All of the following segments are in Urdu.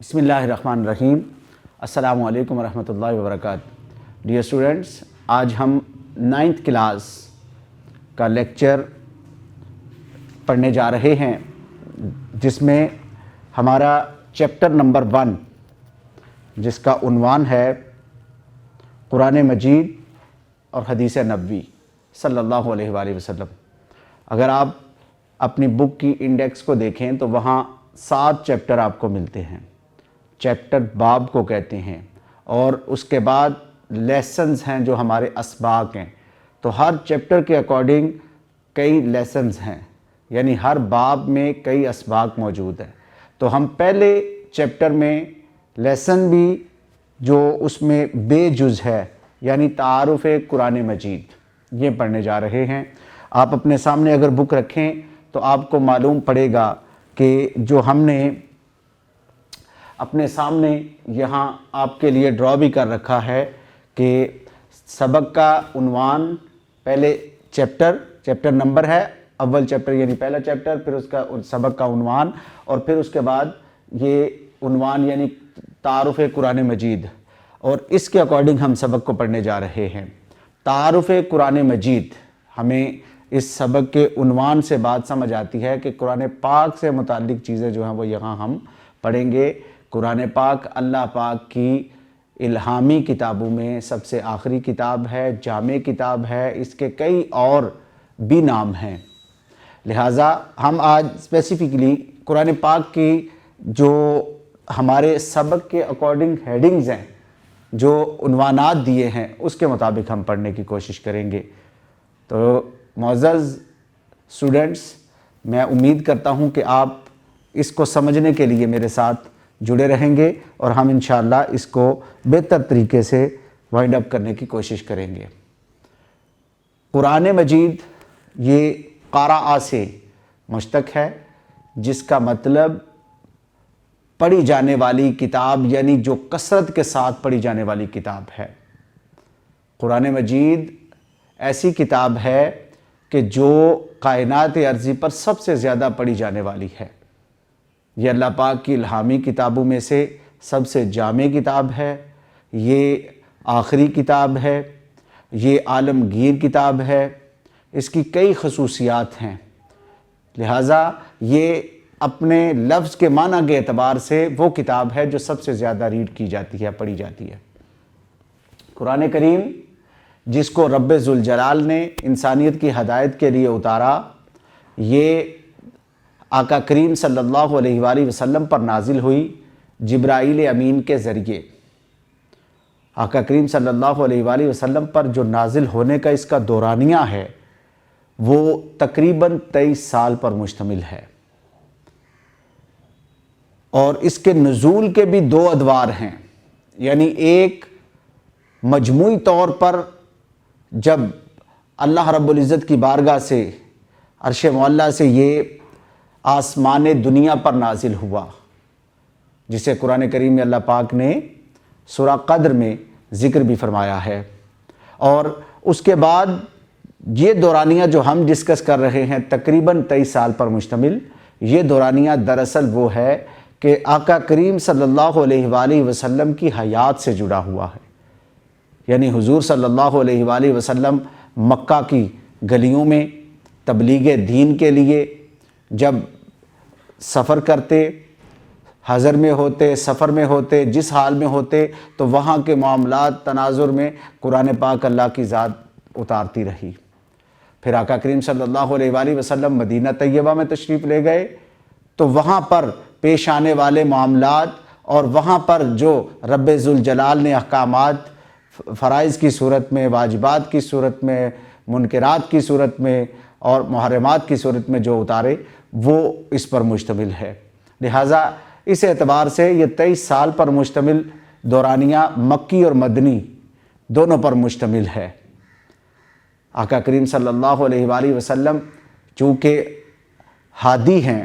بسم اللہ الرحمن الرحیم۔ السلام علیکم ورحمۃ اللہ وبرکاتہ۔ ڈیئر اسٹوڈنٹس، آج ہم 9th کلاس کا لیکچر پڑھنے جا رہے ہیں، جس میں ہمارا چیپٹر نمبر 1 جس کا عنوان ہے قرآن مجید اور حدیث نبوی صلی اللہ علیہ وآلہ وسلم۔ اگر آپ اپنی بک کی انڈیکس کو دیکھیں تو وہاں 7 چیپٹر آپ کو ملتے ہیں۔ چیپٹر باب کو کہتے ہیں، اور اس کے بعد لیسنز ہیں جو ہمارے اسباق ہیں۔ تو ہر چیپٹر کے اکارڈنگ کئی لیسنز ہیں، یعنی ہر باب میں کئی اسباق موجود ہیں۔ تو ہم پہلے چیپٹر میں لیسن بھی جو اس میں بے جز ہے، یعنی تعارف قرآن مجید، یہ پڑھنے جا رہے ہیں۔ آپ اپنے سامنے اگر بک رکھیں تو آپ کو معلوم پڑے گا کہ جو ہم نے اپنے سامنے یہاں آپ کے لیے ڈرا بھی کر رکھا ہے کہ سبق کا عنوان، پہلے چیپٹر نمبر ہے، اول چیپٹر یعنی پہلا چیپٹر، پھر اس کا سبق کا عنوان، اور پھر اس کے بعد یہ عنوان یعنی تعارف قرآن مجید، اور اس کے اکارڈنگ ہم سبق کو پڑھنے جا رہے ہیں۔ تعارف قرآن مجید، ہمیں اس سبق کے عنوان سے بات سمجھ آتی ہے کہ قرآن پاک سے متعلق چیزیں جو ہیں وہ یہاں ہم پڑھیں گے۔ قرآن پاک اللہ پاک کی الہامی کتابوں میں سب سے آخری کتاب ہے، جامع کتاب ہے، اس کے کئی اور بھی نام ہیں۔ لہٰذا ہم آج اسپیسیفکلی قرآن پاک کی جو ہمارے سبق کے اکارڈنگ ہیڈنگز ہیں، جو عنوانات دیے ہیں، اس کے مطابق ہم پڑھنے کی کوشش کریں گے۔ تو معزز اسٹوڈنٹس، میں امید کرتا ہوں کہ آپ اس کو سمجھنے کے لیے میرے ساتھ جڑے رہیں گے، اور ہم انشاءاللہ اس کو بہتر طریقے سے وائنڈ اپ کرنے کی کوشش کریں گے۔ قرآن مجید یہ قارآ سے مشتق ہے، جس کا مطلب پڑھی جانے والی کتاب، یعنی جو کثرت کے ساتھ پڑھی جانے والی کتاب ہے۔ قرآن مجید ایسی کتاب ہے کہ جو کائنات ارضی پر سب سے زیادہ پڑھی جانے والی ہے۔ یہ اللہ پاک کی الہامی کتابوں میں سے سب سے جامع کتاب ہے، یہ آخری کتاب ہے، یہ عالمگیر کتاب ہے، اس کی کئی خصوصیات ہیں۔ لہٰذا یہ اپنے لفظ کے معنی کے اعتبار سے وہ کتاب ہے جو سب سے زیادہ ریڈ کی جاتی ہے، پڑھی جاتی ہے۔ قرآن کریم، جس کو رب ذوالجلال نے انسانیت کی ہدایت کے لیے اتارا، یہ آقا کریم صلی اللہ علیہ وآلہ وسلم پر نازل ہوئی جبرائیل امین کے ذریعے۔ آقا کریم صلی اللہ علیہ وآلہ وسلم پر جو نازل ہونے کا اس کا دورانیہ ہے، وہ تقریباً 23 سال پر مشتمل ہے، اور اس کے نزول کے بھی 2 ادوار ہیں۔ یعنی ایک مجموعی طور پر جب اللہ رب العزت کی بارگاہ سے، عرش معلیٰ سے یہ آسمان دنیا پر نازل ہوا، جسے قرآن کریم میں اللہ پاک نے سورہ قدر میں ذکر بھی فرمایا ہے۔ اور اس کے بعد یہ دورانیہ جو ہم ڈسکس کر رہے ہیں، تقریباً 23 سال پر مشتمل، یہ دورانیہ دراصل وہ ہے کہ آقا کریم صلی اللہ علیہ وآلہ وسلم کی حیات سے جڑا ہوا ہے۔ یعنی حضور صلی اللہ علیہ وآلہ وسلم مکہ کی گلیوں میں تبلیغ دین کے لیے جب سفر کرتے، حضر میں ہوتے، سفر میں ہوتے، جس حال میں ہوتے، تو وہاں کے معاملات تناظر میں قرآن پاک اللہ کی ذات اتارتی رہی۔ پھر آقا کریم صلی اللہ علیہ وآلہ وسلم مدینہ طیبہ میں تشریف لے گئے، تو وہاں پر پیش آنے والے معاملات اور وہاں پر جو رب ذوالجلال نے احکامات فرائض کی صورت میں، واجبات کی صورت میں، منکرات کی صورت میں اور محرمات کی صورت میں جو اتارے، وہ اس پر مشتمل ہے۔ لہٰذا اس اعتبار سے یہ 23 سال پر مشتمل دورانیہ مکی اور مدنی دونوں پر مشتمل ہے۔ آقا کریم صلی اللہ علیہ وآلہ وسلم چونکہ ہادی ہیں،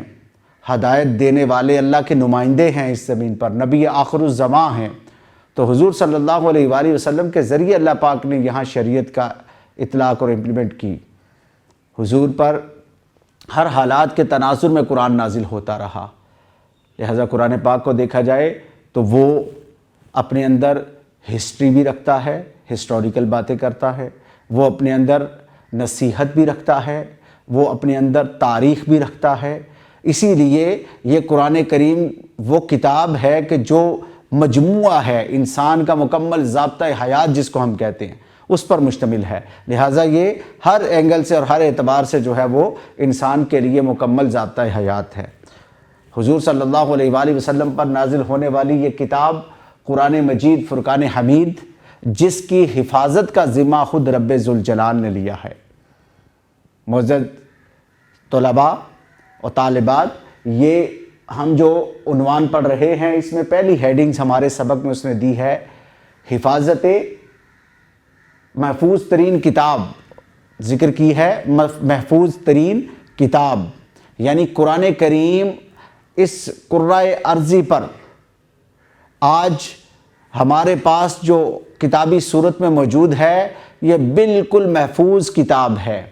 ہدایت دینے والے اللہ کے نمائندے ہیں، اس زمین پر نبی آخر الزماں ہیں، تو حضور صلی اللہ علیہ وآلہ وسلم کے ذریعے اللہ پاک نے یہاں شریعت کا اطلاق اور امپلیمنٹ کی۔ حضور پر ہر حالات کے تناظر میں قرآن نازل ہوتا رہا۔ لہذا قرآن پاک کو دیکھا جائے تو وہ اپنے اندر ہسٹری بھی رکھتا ہے، ہسٹوریکل باتیں کرتا ہے، وہ اپنے اندر نصیحت بھی رکھتا ہے، وہ اپنے اندر تاریخ بھی رکھتا ہے۔ اسی لیے یہ قرآن کریم وہ کتاب ہے کہ جو مجموعہ ہے انسان کا مکمل ضابطۂ حیات جس کو ہم کہتے ہیں، اس پر مشتمل ہے۔ لہٰذا یہ ہر اینگل سے اور ہر اعتبار سے جو ہے وہ انسان کے لیے مکمل ضابطۂ حیات ہے۔ حضور صلی اللہ علیہ وآلہ وسلم پر نازل ہونے والی یہ کتاب قرآن مجید فرقان حمید، جس کی حفاظت کا ذمہ خود رب ذوالجلال نے لیا ہے۔ معزز طلباء اور طالبات، یہ ہم جو عنوان پڑھ رہے ہیں اس میں پہلی ہیڈنگز ہمارے سبق میں اس نے دی ہے، حفاظت محفوظ ترین کتاب ذکر کی ہے۔ محفوظ ترین کتاب یعنی قرآن کریم اس کرۂ ارضی پر آج ہمارے پاس جو کتابی صورت میں موجود ہے، یہ بالکل محفوظ کتاب ہے،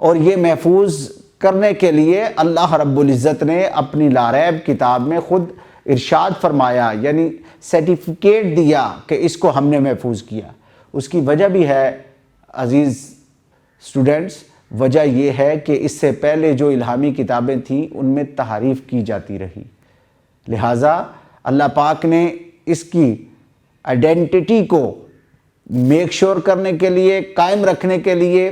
اور یہ محفوظ کرنے کے لیے اللہ رب العزت نے اپنی لاریب کتاب میں خود ارشاد فرمایا، یعنی سرٹیفکیٹ دیا کہ اس کو ہم نے محفوظ کیا۔ اس کی وجہ بھی ہے عزیز اسٹوڈنٹس، وجہ یہ ہے کہ اس سے پہلے جو الہامی کتابیں تھیں ان میں تحریف کی جاتی رہی، لہٰذا اللہ پاک نے اس کی آئیڈینٹی کو میک شور کرنے کے لیے، قائم رکھنے کے لیے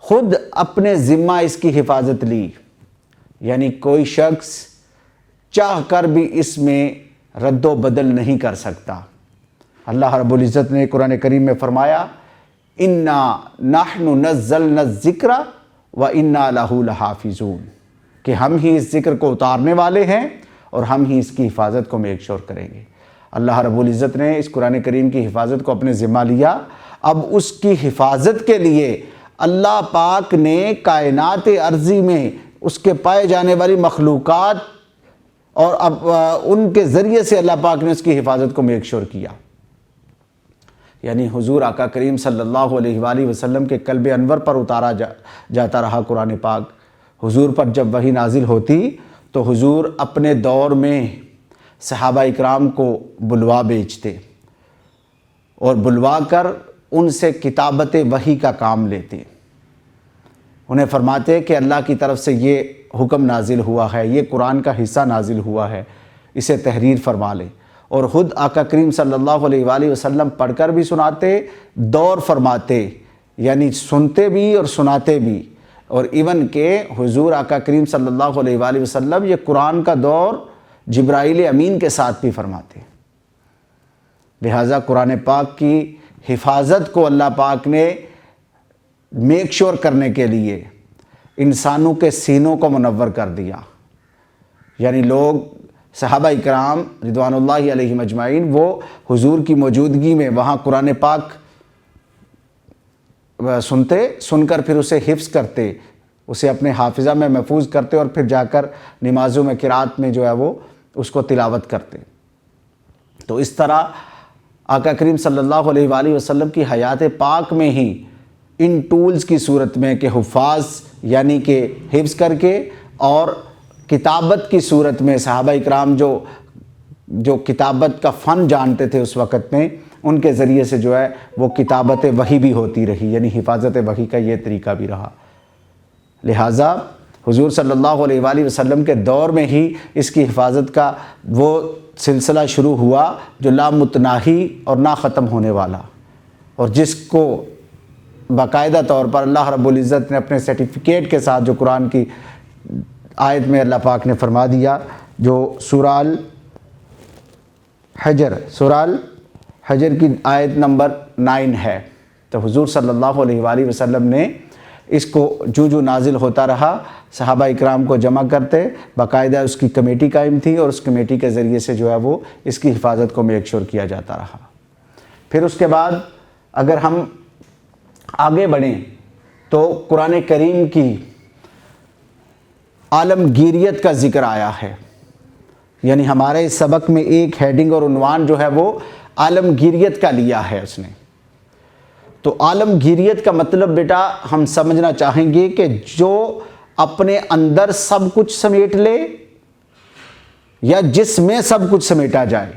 خود اپنے ذمہ اس کی حفاظت لی، یعنی کوئی شخص چاہ کر بھی اس میں رد و بدل نہیں کر سکتا۔ اللہ رب العزت نے قرآن کریم میں فرمایا، اِنَّا نَحْنُ نَزَّلْنَا الذِّكْرَ وَإِنَّا لَهُ لَحَافِظُونَ، کہ ہم ہی اس ذکر کو اتارنے والے ہیں اور ہم ہی اس کی حفاظت کو میک شور کریں گے۔ اللہ رب العزت نے اس قرآن کریم کی حفاظت کو اپنے ذمہ لیا۔ اب اس کی حفاظت کے لیے اللہ پاک نے کائنات ارضی میں اس کے پائے جانے والی مخلوقات اور اب ان کے ذریعے سے اللہ پاک نے اس کی حفاظت کو میک شور کیا، یعنی حضور آقا کریم صلی اللہ علیہ وآلہ وسلم کے قلب انور پر اتارا جاتا رہا قرآن پاک۔ حضور پر جب وحی نازل ہوتی تو حضور اپنے دور میں صحابہ اکرام کو بلوا بیچتے اور بلوا کر ان سے کتابت وحی کا کام لیتے، انہیں فرماتے کہ اللہ کی طرف سے یہ حکم نازل ہوا ہے، یہ قرآن کا حصہ نازل ہوا ہے، اسے تحریر فرما لے، اور خود آقا کریم صلی اللہ علیہ وآلہ وسلم پڑھ کر بھی سناتے، دور فرماتے، یعنی سنتے بھی اور سناتے بھی، اور ایون کہ حضور آقا کریم صلی اللہ علیہ وآلہ وسلم یہ قرآن کا دور جبرائیل امین کے ساتھ بھی فرماتے۔ لہٰذا قرآن پاک کی حفاظت کو اللہ پاک نے میک شور کرنے کے لیے انسانوں کے سینوں کو منور کر دیا، یعنی لوگ صحابہ اکرام رضوان اللہ علیہم اجمعین وہ حضور کی موجودگی میں وہاں قرآن پاک سنتے، سن کر پھر اسے حفظ کرتے، اسے اپنے حافظہ میں محفوظ کرتے، اور پھر جا کر نمازوں میں قرات میں جو ہے وہ اس کو تلاوت کرتے۔ تو اس طرح آقا کریم صلی اللہ علیہ وآلہ وسلم کی حیات پاک میں ہی ان ٹولز کی صورت میں کہ حفاظ یعنی کہ حفظ کر کے، اور کتابت کی صورت میں صحابہ اکرام جو کتابت کا فن جانتے تھے اس وقت میں، ان کے ذریعے سے جو ہے وہ کتابت وحی بھی ہوتی رہی، یعنی حفاظت وحی کا یہ طریقہ بھی رہا۔ لہٰذا حضور صلی اللہ علیہ وآلہ وسلم کے دور میں ہی اس کی حفاظت کا وہ سلسلہ شروع ہوا جو لا متناہی اور نہ ختم ہونے والا، اور جس کو باقاعدہ طور پر اللہ رب العزت نے اپنے سرٹیفکیٹ کے ساتھ جو قرآن کی آیت میں اللہ پاک نے فرما دیا، جو سورہ الحجر کی آیت نمبر 9 ہے، تو حضور صلی اللہ علیہ وآلہ وسلم نے اس کو جو نازل ہوتا رہا صحابہ اکرام کو جمع کرتے، باقاعدہ اس کی کمیٹی قائم تھی، اور اس کمیٹی کے ذریعے سے جو ہے وہ اس کی حفاظت کو میک شور کیا جاتا رہا۔ پھر اس کے بعد اگر ہم آگے بڑھیں تو قرآن کریم کی عالمگیریت کا ذکر آیا ہے، یعنی ہمارے اس سبق میں ایک ہیڈنگ اور عنوان جو ہے وہ عالمگیریت کا لیا ہے اس نے۔ تو عالمگیریت کا مطلب بیٹا ہم سمجھنا چاہیں گے کہ جو اپنے اندر سب کچھ سمیٹ لے، یا جس میں سب کچھ سمیٹا جائے۔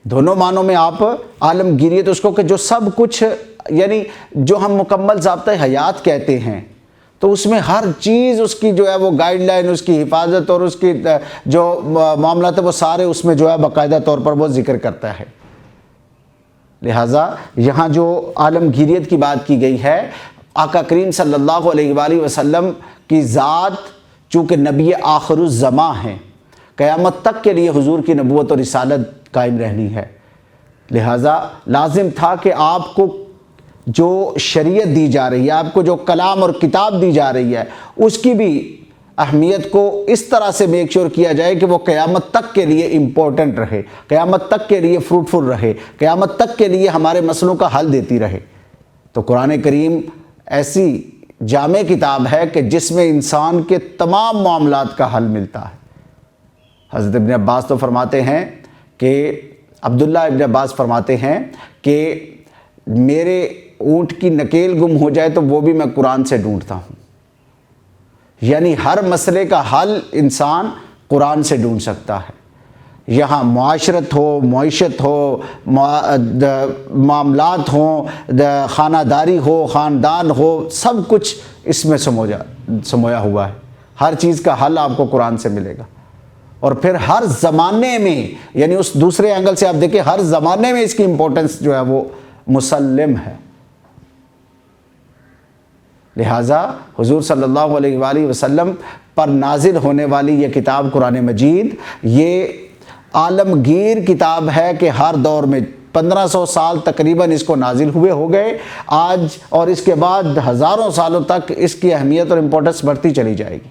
دونوں معنوں میں آپ عالمگیریت اس کو کہ جو سب کچھ، یعنی جو ہم مکمل ضابطۂ حیات کہتے ہیں، تو اس میں ہر چیز اس کی جو ہے وہ گائیڈ لائن، اس کی حفاظت اور اس کی جو معاملات ہیں وہ سارے اس میں جو ہے باقاعدہ طور پر وہ ذکر کرتا ہے۔ لہٰذا یہاں جو عالمگیریت کی بات کی گئی ہے، آقا کریم صلی اللہ علیہ وآلہ وسلم کی ذات چونکہ نبی آخر الزماں ہیں، قیامت تک کے لیے حضور کی نبوت اور رسالت قائم رہنی ہے، لہٰذا لازم تھا کہ آپ کو جو شریعت دی جا رہی ہے، آپ کو جو کلام اور کتاب دی جا رہی ہے، اس کی بھی اہمیت کو اس طرح سے میک شور کیا جائے کہ وہ قیامت تک کے لیے امپورٹنٹ رہے، قیامت تک کے لیے فروٹفل رہے، قیامت تک کے لیے ہمارے مسئلوں کا حل دیتی رہے۔ تو قرآن کریم ایسی جامع کتاب ہے کہ جس میں انسان کے تمام معاملات کا حل ملتا ہے۔ حضرت ابن عباس تو فرماتے ہیں کہ عبداللہ ابن عباس فرماتے ہیں کہ میرے اونٹ کی نکیل گم ہو جائے تو وہ بھی میں قرآن سے ڈھونڈتا ہوں، یعنی ہر مسئلے کا حل انسان قرآن سے ڈھونڈ سکتا ہے۔ یہاں معاشرت ہو، معیشت ہو، معاملات ہوں، خانہ داری ہو، خاندان ہو، سب کچھ اس میں سمویا ہوا ہے۔ ہر چیز کا حل آپ کو قرآن سے ملے گا، اور پھر ہر زمانے میں، یعنی اس دوسرے اینگل سے آپ دیکھیں، ہر زمانے میں اس کی امپورٹنس جو ہے وہ مسلم ہے۔ لہٰذا حضور صلی اللہ علیہ وآلہ وسلم پر نازل ہونے والی یہ کتاب قرآن مجید، یہ عالمگیر کتاب ہے کہ ہر دور میں 1500 سال تقریباً اس کو نازل ہوئے ہو گئے آج، اور اس کے بعد ہزاروں سالوں تک اس کی اہمیت اور امپورٹنس بڑھتی چلی جائے گی،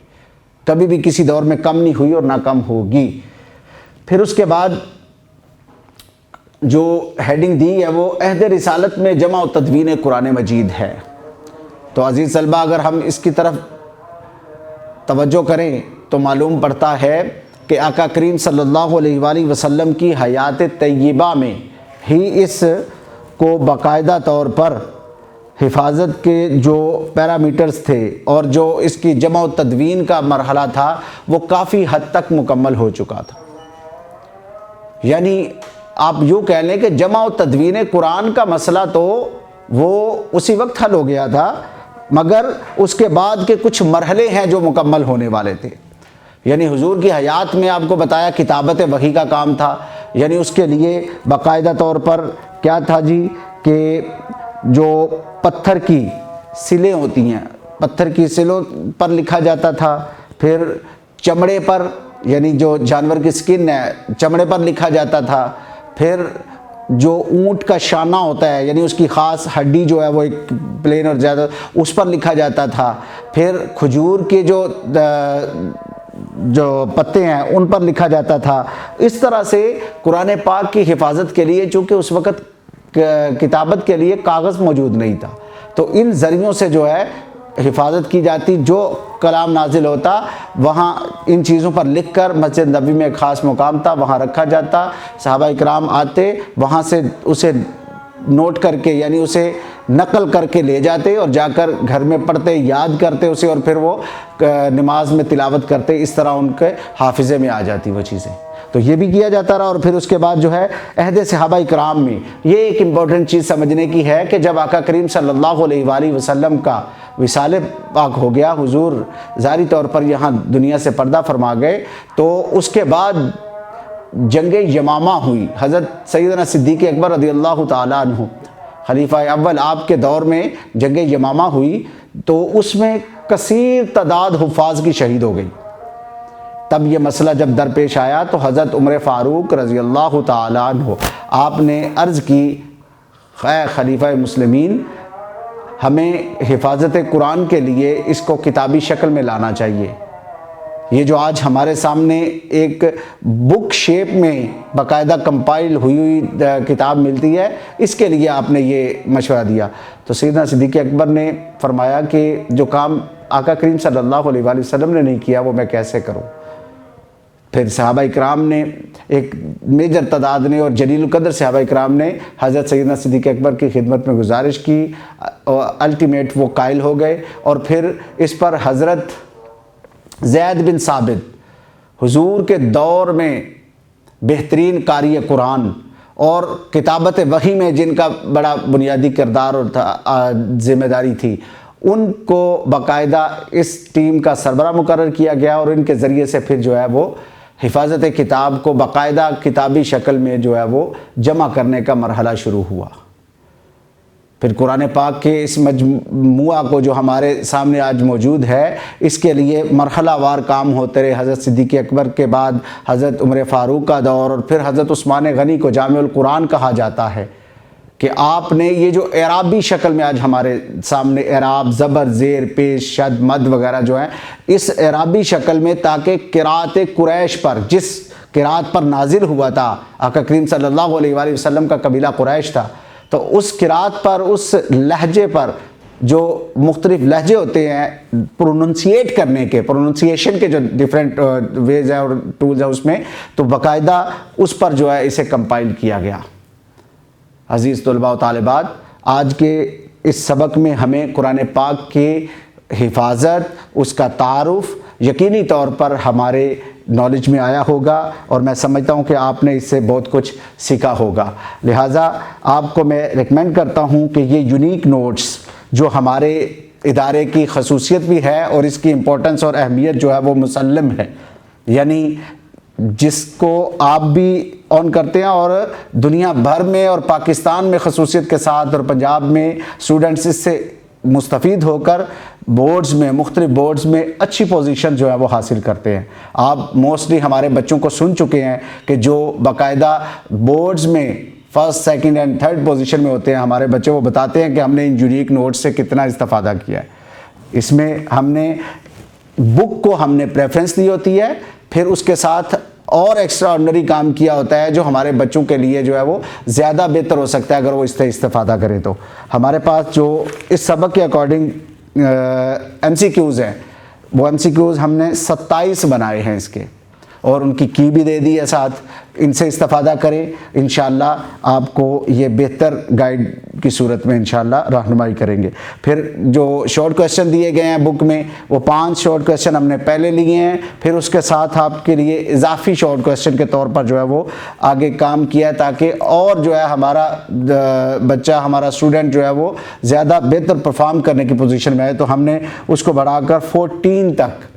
کبھی بھی کسی دور میں کم نہیں ہوئی اور نہ کم ہوگی۔ پھر اس کے بعد جو ہیڈنگ دی ہے وہ عہد رسالت میں جمع و تدوین قرآن مجید ہے۔ تو عزیز طلبہ، اگر ہم اس کی طرف توجہ کریں تو معلوم پڑتا ہے کہ آقا کریم صلی اللہ علیہ وآلہ وسلم کی حیات طیبہ میں ہی اس کو باقاعدہ طور پر حفاظت کے جو پیرامیٹرز تھے اور جو اس کی جمع و تدوین کا مرحلہ تھا وہ کافی حد تک مکمل ہو چکا تھا۔ یعنی آپ یوں کہہ لیں کہ جمع و تدوین قرآن کا مسئلہ تو وہ اسی وقت حل ہو گیا تھا، مگر اس کے بعد کے کچھ مرحلے ہیں جو مکمل ہونے والے تھے۔ یعنی حضور کی حیات میں آپ کو بتایا کتابت وحی کا کام تھا، یعنی اس کے لیے باقاعدہ طور پر کیا تھا جی کہ جو پتھر کی سلیں ہوتی ہیں، پتھر کی سلوں پر لکھا جاتا تھا، پھر چمڑے پر، یعنی جو جانور کی سکن ہے چمڑے پر لکھا جاتا تھا، پھر جو اونٹ کا شانہ ہوتا ہے یعنی اس کی خاص ہڈی جو ہے وہ ایک پلین اور زیادہ اس پر لکھا جاتا تھا، پھر کھجور کے جو پتے ہیں ان پر لکھا جاتا تھا۔ اس طرح سے قرآن پاک کی حفاظت کے لیے، چونکہ اس وقت کتابت کے لیے کاغذ موجود نہیں تھا، تو ان ذریعوں سے جو ہے حفاظت کی جاتی، جو کلام نازل ہوتا وہاں ان چیزوں پر لکھ کر مسجد نبوی میں ایک خاص مقام تھا، وہاں رکھا جاتا، صحابہ اکرام آتے وہاں سے اسے نوٹ کر کے یعنی اسے نقل کر کے لے جاتے اور جا کر گھر میں پڑھتے، یاد کرتے اسے، اور پھر وہ نماز میں تلاوت کرتے، اس طرح ان کے حافظے میں آ جاتی وہ چیزیں۔ تو یہ بھی کیا جاتا رہا، اور پھر اس کے بعد جو ہے عہد صحابہ اکرام میں یہ ایک امپورٹنٹ چیز سمجھنے کی ہے کہ جب آقا کریم صلی اللہ علیہ وآلہ وسلم کا وصال پاک ہو گیا، حضور ظاہری طور پر یہاں دنیا سے پردہ فرما گئے، تو اس کے بعد جنگ یمامہ ہوئی۔ حضرت سیدنا صدیق اکبر رضی اللہ تعالیٰ عنہ خلیفہ اول آپ کے دور میں جنگ یمامہ ہوئی، تو اس میں کثیر تعداد حفاظ کی شہید ہو گئی۔ تب یہ مسئلہ جب درپیش آیا تو حضرت عمر فاروق رضی اللہ تعالیٰ عنہ آپ نے عرض کی، اے خلیفہ مسلمین، ہمیں حفاظت قرآن کے لیے اس کو کتابی شکل میں لانا چاہیے۔ یہ جو آج ہمارے سامنے ایک بک شیپ میں باقاعدہ کمپائل ہوئی کتاب ملتی ہے، اس کے لیے آپ نے یہ مشورہ دیا۔ تو سیدنا صدیق اکبر نے فرمایا کہ جو کام آقا کریم صلی اللہ علیہ وآلہ وسلم نے نہیں کیا وہ میں کیسے کروں۔ پھر صحابہ اکرام نے، ایک میجر تعداد نے اور جلیل القدر صحابہ اکرام نے حضرت سیدنا صدیق اکبر کی خدمت میں گزارش کی، اور الٹیمیٹ وہ قائل ہو گئے، اور پھر اس پر حضرت زید بن ثابت حضور کے دور میں بہترین قاری قرآن اور کتابت وحی میں جن کا بڑا بنیادی کردار اور ذمہ داری تھی، ان کو باقاعدہ اس ٹیم کا سربراہ مقرر کیا گیا، اور ان کے ذریعے سے پھر جو ہے وہ حفاظت کتاب کو باقاعدہ کتابی شکل میں جو ہے وہ جمع کرنے کا مرحلہ شروع ہوا۔ پھر قرآن پاک کے اس مجموعہ کو جو ہمارے سامنے آج موجود ہے، اس کے لیے مرحلہ وار کام ہوتے رہے۔ حضرت صدیق اکبر کے بعد حضرت عمر فاروق کا دور، اور پھر حضرت عثمان غنی کو جامع القرآن کہا جاتا ہے کہ آپ نے یہ جو اعرابی شکل میں آج ہمارے سامنے اعراب، زبر، زیر، پیش، شد، مد وغیرہ جو ہیں، اس اعرابی شکل میں تاکہ قرأت قریش پر، جس قرأت پر نازل ہوا تھا، آقا کریم صلی اللہ علیہ وآلہ وسلم کا قبیلہ قریش تھا، تو اس قرأت پر، اس لہجے پر، جو مختلف لہجے ہوتے ہیں پروننسیٹ کرنے کے، پروننسیشن کے جو ڈیفرنٹ ویز ہیں اور ٹولز ہیں اس میں، تو باقاعدہ اس پر جو ہے اسے کمپائل کیا گیا۔ عزیز طلباء و طالبات، آج کے اس سبق میں ہمیں قرآن پاک کی حفاظت، اس کا تعارف یقینی طور پر ہمارے نالج میں آیا ہوگا، اور میں سمجھتا ہوں کہ آپ نے اس سے بہت کچھ سیکھا ہوگا۔ لہٰذا آپ کو میں ریکمینڈ کرتا ہوں کہ یہ یونیک نوٹس جو ہمارے ادارے کی خصوصیت بھی ہے، اور اس کی امپورٹنس اور اہمیت جو ہے وہ مسلم ہے، یعنی جس کو آپ بھی آن کرتے ہیں، اور دنیا بھر میں اور پاکستان میں خصوصیت کے ساتھ اور پنجاب میں اسٹوڈنٹس اس سے مستفید ہو کر بورڈز میں، مختلف بورڈز میں اچھی پوزیشن جو ہے وہ حاصل کرتے ہیں۔ آپ موسٹلی ہمارے بچوں کو سن چکے ہیں کہ جو باقاعدہ بورڈز میں first, second and third position میں ہوتے ہیں ہمارے بچے، وہ بتاتے ہیں کہ ہم نے ان یونیک نوٹس سے کتنا استفادہ کیا ہے۔ اس میں ہم نے بک کو ہم نے پریفرنس دی ہوتی ہے، پھر اس کے ساتھ اور ایکسٹرا آرڈنری کام کیا ہوتا ہے جو ہمارے بچوں کے لیے جو ہے وہ زیادہ بہتر ہو سکتا ہے اگر وہ اس سے استفادہ کریں۔ تو ہمارے پاس جو اس سبق کے اکارڈنگ ایم سی کیوز ہیں، وہ ایم سی کیوز ہم نے 27 بنائے ہیں اس کے، اور ان کی کی بھی دے دی ہے ساتھ۔ ان سے استفادہ کریں، انشاءاللہ آپ کو یہ بہتر گائیڈ کی صورت میں انشاءاللہ رہنمائی کریں گے۔ پھر جو شارٹ کویسچن دیے گئے ہیں بک میں، وہ 5 شارٹ کویسچن ہم نے پہلے لیے ہیں، پھر اس کے ساتھ آپ کے لیے اضافی شارٹ کویسچن کے طور پر جو ہے وہ آگے کام کیا ہے، تاکہ اور جو ہے ہمارا بچہ، ہمارا اسٹوڈنٹ جو ہے وہ زیادہ بہتر پرفارم کرنے کی پوزیشن میں ہے۔ تو ہم نے اس کو بڑھا کر 14 تک،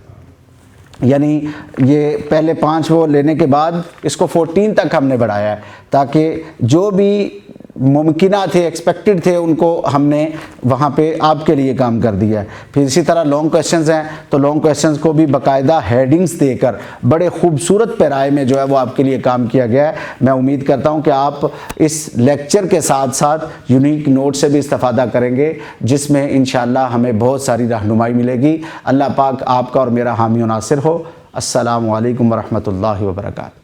یعنی یہ پہلے 5 وہ لینے کے بعد اس کو 14 تک ہم نے بڑھایا ہے، تاکہ جو بھی ممکنہ تھے، ایکسپیکٹڈ تھے، ان کو ہم نے وہاں پہ آپ کے لیے کام کر دیا ہے۔ پھر اسی طرح لانگ کویسچنز ہیں، تو لانگ کویسچنز کو بھی باقاعدہ ہیڈنگز دے کر بڑے خوبصورت پیرائے میں جو ہے وہ آپ کے لیے کام کیا گیا ہے۔ میں امید کرتا ہوں کہ آپ اس لیکچر کے ساتھ ساتھ یونیک نوٹ سے بھی استفادہ کریں گے، جس میں انشاءاللہ ہمیں بہت ساری رہنمائی ملے گی۔ اللہ پاک آپ کا اور میرا حامی و ناصر ہو۔ السلام علیکم ورحمۃ اللہ وبرکاتہ۔